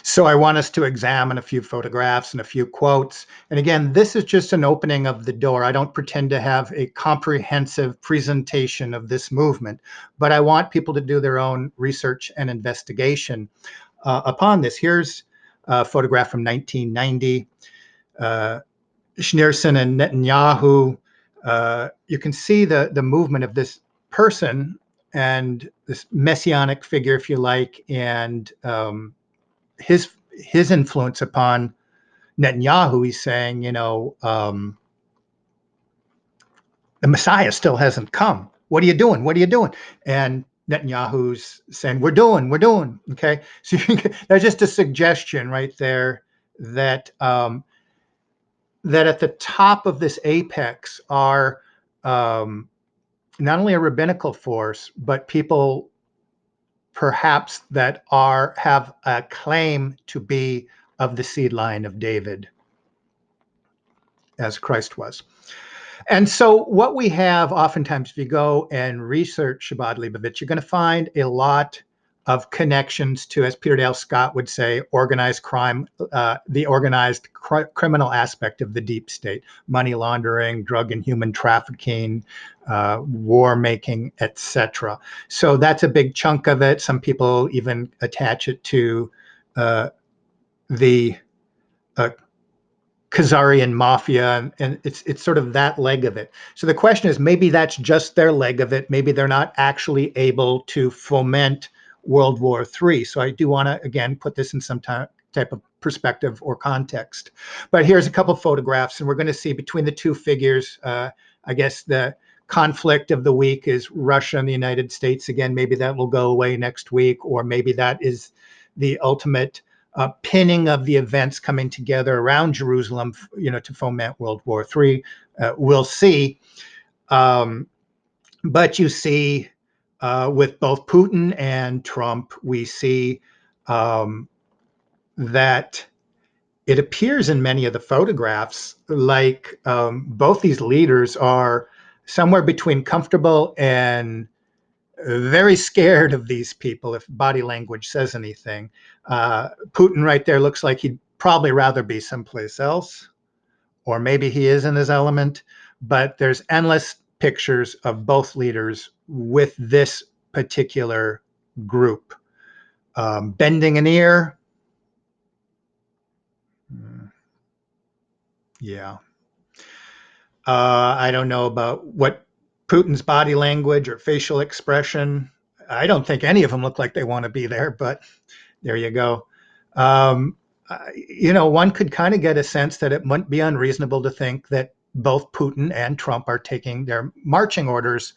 So I want us to examine a few photographs and a few quotes. And again, this is just an opening of the door. I don't pretend to have a comprehensive presentation of this movement, but I want people to do their own research and investigation upon this. Here's a photograph from 1990. Schneerson and Netanyahu. You can see the movement of this person and this messianic figure, if you like, and his influence upon Netanyahu. He's saying, the Messiah still hasn't come. What are you doing? What are you doing? And Netanyahu's saying, we're doing. Okay, so there's just a suggestion right there that that at the top of this apex are not only a rabbinical force, but people perhaps that have a claim to be of the seed line of David, as Christ was. And so what we have oftentimes, if you go and research Chabad Leibovitz, you're going to find a lot of connections to, as Peter Dale Scott would say, organized crime, the organized criminal aspect of the deep state, money laundering, drug and human trafficking, war making, etc. So that's a big chunk of it. Some people even attach it to the Khazarian mafia, and it's sort of that leg of it. So the question is, maybe that's just their leg of it. Maybe they're not actually able to foment World War III. So I do want to, again, put this in some type of perspective or context. But here's a couple photographs, and we're going to see between the two figures, I guess the conflict of the week is Russia and the United States. Again, maybe that will go away next week, or maybe that is the ultimate pinning of the events coming together around Jerusalem, to foment World War III. We'll see. But you see, with both Putin and Trump, we see that it appears in many of the photographs like both these leaders are somewhere between comfortable and very scared of these people, if body language says anything. Putin right there looks like he'd probably rather be someplace else, or maybe he is in his element, but there's endless pictures of both leaders with this particular group. Bending an ear. Yeah. I don't know about what Putin's body language or facial expression. I don't think any of them look like they want to be there, but there you go. One could kind of get a sense that it wouldn't be unreasonable to think that both Putin and Trump are taking their marching orders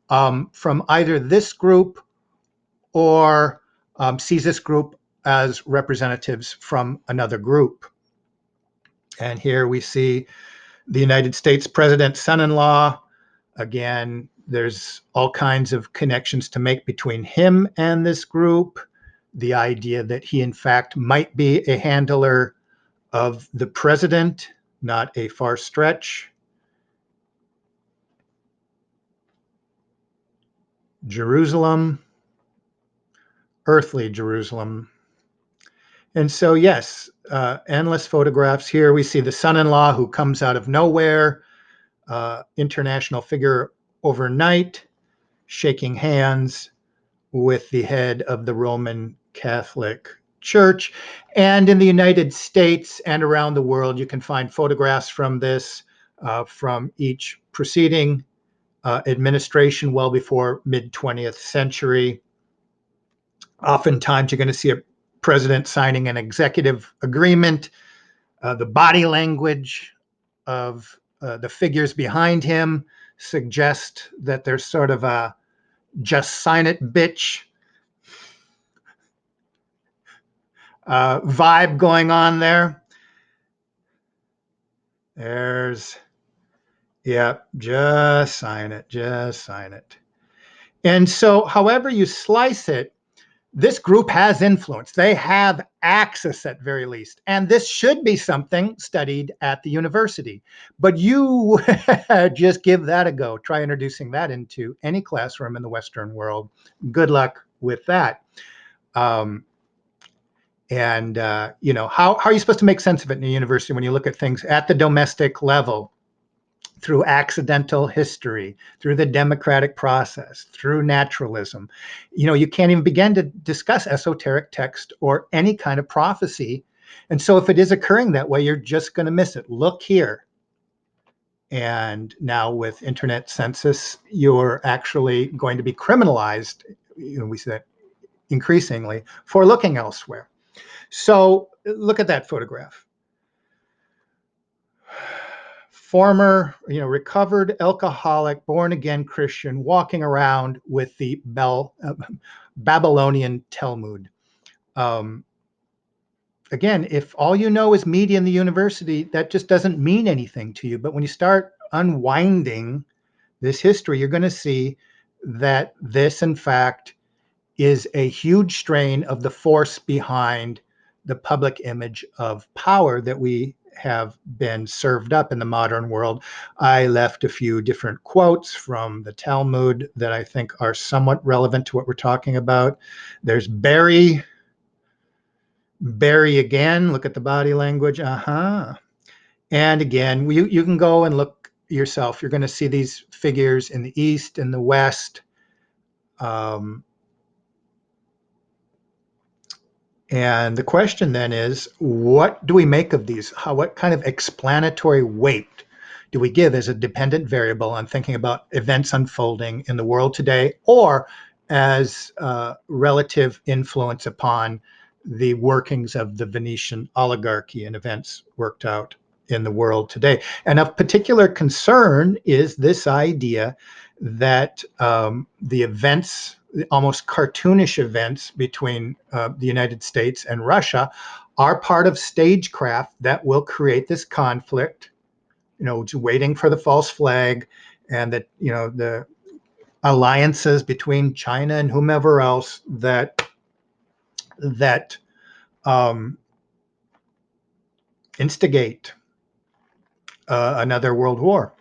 from either this group or sees this group as representatives from another group. And here we see the United States president's son-in-law. Again, there's all kinds of connections to make between him and this group. The idea that he, in fact, might be a handler of the president, not a far stretch. Jerusalem, earthly Jerusalem. And so, yes, endless photographs. Here we see the son-in-law who comes out of nowhere, international figure overnight, shaking hands with the head of the Roman Catholic Church. And in the United States and around the world, you can find photographs from this, from each preceding administration well before mid-20th century. Oftentimes, you're going to see a president signing an executive agreement. The body language of the figures behind him suggest that there's sort of a just sign it, bitch vibe going on there. Just sign it, just sign it. And so, however you slice it, this group has influence. They have access at very least. And this should be something studied at the university. But you just give that a go. Try introducing that into any classroom in the Western world. Good luck with that. And how are you supposed to make sense of it in a university when you look at things at the domestic level, through accidental history, through the democratic process, through naturalism? You can't even begin to discuss esoteric text or any kind of prophecy. And so if it is occurring that way, you're just going to miss it. Look here. And now with internet census, you're actually going to be criminalized, we see that increasingly, for looking elsewhere. So look at that photograph. Former, recovered alcoholic, born again Christian, walking around with the Babylonian Talmud. Again, if all you know is media in the university, that just doesn't mean anything to you. But when you start unwinding this history, you're going to see that this, in fact, is a huge strain of the force behind the public image of power that we have been served up in the modern world. I left a few different quotes from the Talmud that I think are somewhat relevant to what we're talking about. There's Barry again. Look at the body language. And again, you can go and look yourself. You're going to see these figures in the East, in the West. And the question then is, what do we make of these? What kind of explanatory weight do we give as a dependent variable on thinking about events unfolding in the world today, or as relative influence upon the workings of the Venetian oligarchy and events worked out in the world today? And of particular concern is this idea that the events, almost cartoonish events between the United States and Russia, are part of stagecraft that will create this conflict, waiting for the false flag, and that, the alliances between China and whomever else that instigate another world war.